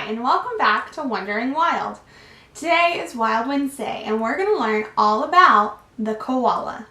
Hi, and welcome back to Wandering Wild. Today is Wild Wednesday, and we're going to learn all about the koala.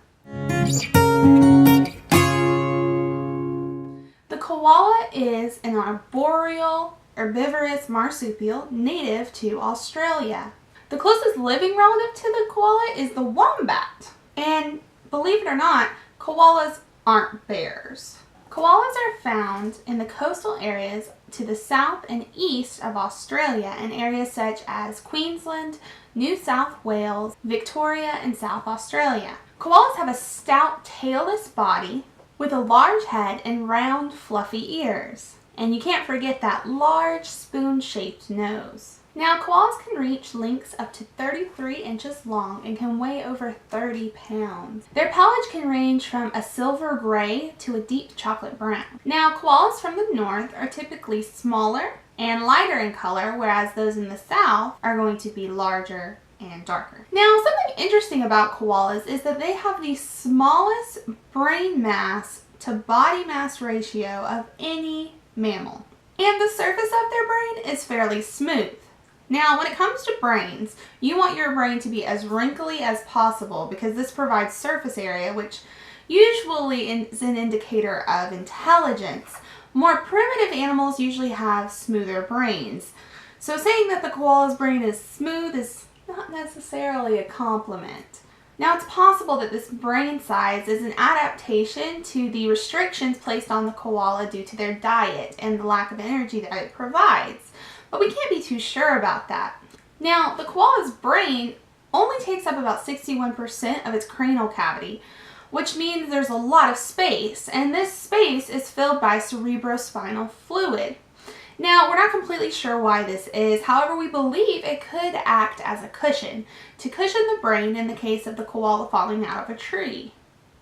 The koala is an arboreal, herbivorous marsupial native to Australia. The closest living relative to the koala is the wombat. And believe it or not, koalas aren't bears. Koalas are found in the coastal areas to the south and east of Australia in areas such as Queensland, New South Wales, Victoria, and South Australia. Koalas have a stout tailless body with a large head and round, fluffy ears. And you can't forget that large spoon-shaped nose. Now, koalas can reach lengths up to 33 inches long and can weigh over 30 pounds. Their pelage can range from a silver gray to a deep chocolate brown. Now, koalas from the north are typically smaller and lighter in color, whereas those in the south are going to be larger and darker. Now, something interesting about koalas is that they have the smallest brain mass to body mass ratio of any mammal. And the surface of their brain is fairly smooth. Now, when it comes to brains, you want your brain to be as wrinkly as possible because this provides surface area, which usually is an indicator of intelligence. More primitive animals usually have smoother brains. So saying that the koala's brain is smooth is not necessarily a compliment. Now, it's possible that this brain size is an adaptation to the restrictions placed on the koala due to their diet and the lack of energy that it provides. But we can't be too sure about that. Now, the koala's brain only takes up about 61% of its cranial cavity, which means there's a lot of space, and this space is filled by cerebrospinal fluid. Now, we're not completely sure why this is, however, we believe it could act as a cushion to cushion the brain in the case of the koala falling out of a tree,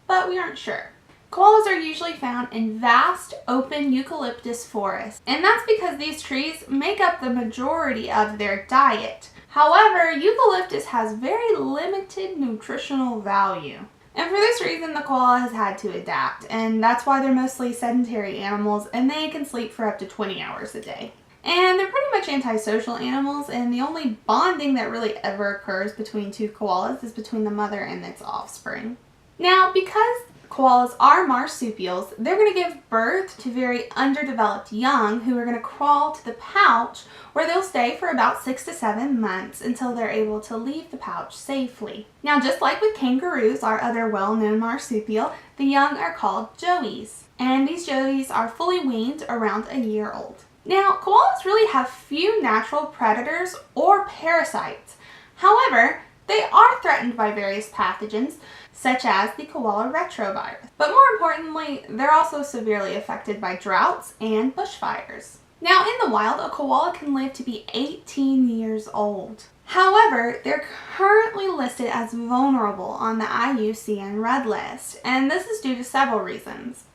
but we aren't sure. Koalas are usually found in vast, open eucalyptus forests, and that's because these trees make up the majority of their diet. However, eucalyptus has very limited nutritional value. And for this reason, the koala has had to adapt, and that's why they're mostly sedentary animals, and they can sleep for up to 20 hours a day. And they're pretty much antisocial animals, and the only bonding that really ever occurs between two koalas is between the mother and its offspring. Now, because koalas are marsupials, they're going to give birth to very underdeveloped young who are going to crawl to the pouch where they'll stay for about 6 to 7 months until they're able to leave the pouch safely. Now, just like with kangaroos, our other well-known marsupial, the young are called joeys, and these joeys are fully weaned around a year old. Now, koalas really have few natural predators or parasites. However, they are threatened by various pathogens, such as the koala retrovirus. But more importantly, they're also severely affected by droughts and bushfires. Now, in the wild, a koala can live to be 18 years old. However, they're currently listed as vulnerable on the IUCN Red List, and this is due to several reasons.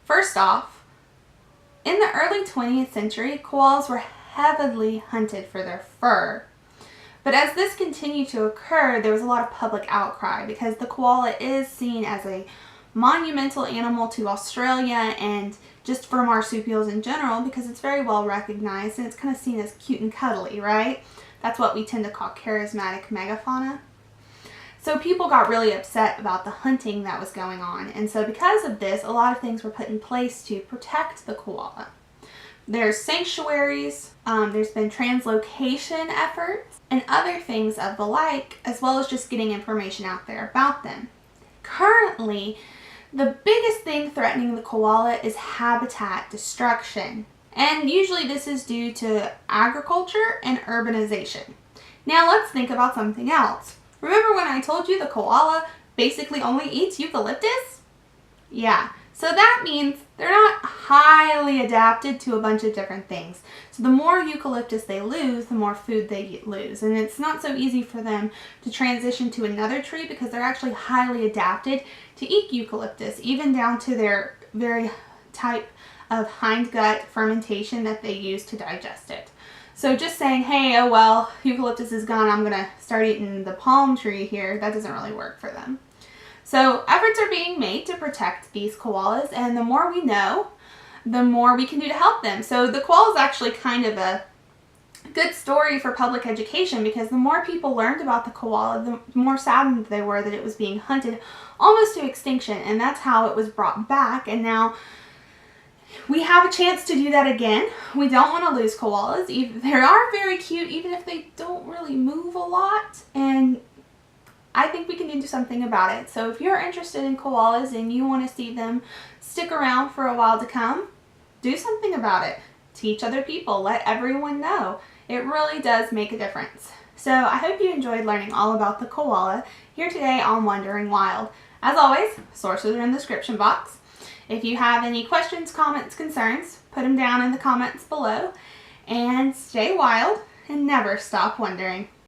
First off, in the early 20th century, koalas were heavily hunted for their fur. But as this continued to occur, there was a lot of public outcry because the koala is seen as a monumental animal to Australia and just for marsupials in general because it's very well recognized and it's kind of seen as cute and cuddly, right? That's what we tend to call charismatic megafauna. So people got really upset about the hunting that was going on, and so because of this, a lot of things were put in place to protect the koala. There's sanctuaries, there's been translocation efforts, and other things of the like, as well as just getting information out there about them. Currently, the biggest thing threatening the koala is habitat destruction, and usually this is due to agriculture and urbanization. Now let's think about something else. Remember when I told you the koala basically only eats eucalyptus? Yeah. So that means they're not highly adapted to a bunch of different things. So the more eucalyptus they lose, the more food they lose. And it's not so easy for them to transition to another tree because they're actually highly adapted to eat eucalyptus, even down to their very type of hindgut fermentation that they use to digest it. So just saying, hey, oh well, eucalyptus is gone, I'm going to start eating the palm tree here, that doesn't really work for them. So efforts are being made to protect these koalas, and the more we know, the more we can do to help them. So the koala is actually kind of a good story for public education, because the more people learned about the koala, the more saddened they were that it was being hunted almost to extinction, and that's how it was brought back. And now we have a chance to do that again. We don't want to lose koalas. They are very cute, even if they don't really move a lot, and I think we can do something about it. So if you're interested in koalas and you want to see them stick around for a while to come, do something about it. Teach other people. Let everyone know. It really does make a difference. So I hope you enjoyed learning all about the koala here today on Wandering Wild. As always, sources are in the description box. If you have any questions, comments, concerns, put them down in the comments below. And stay wild and never stop wondering.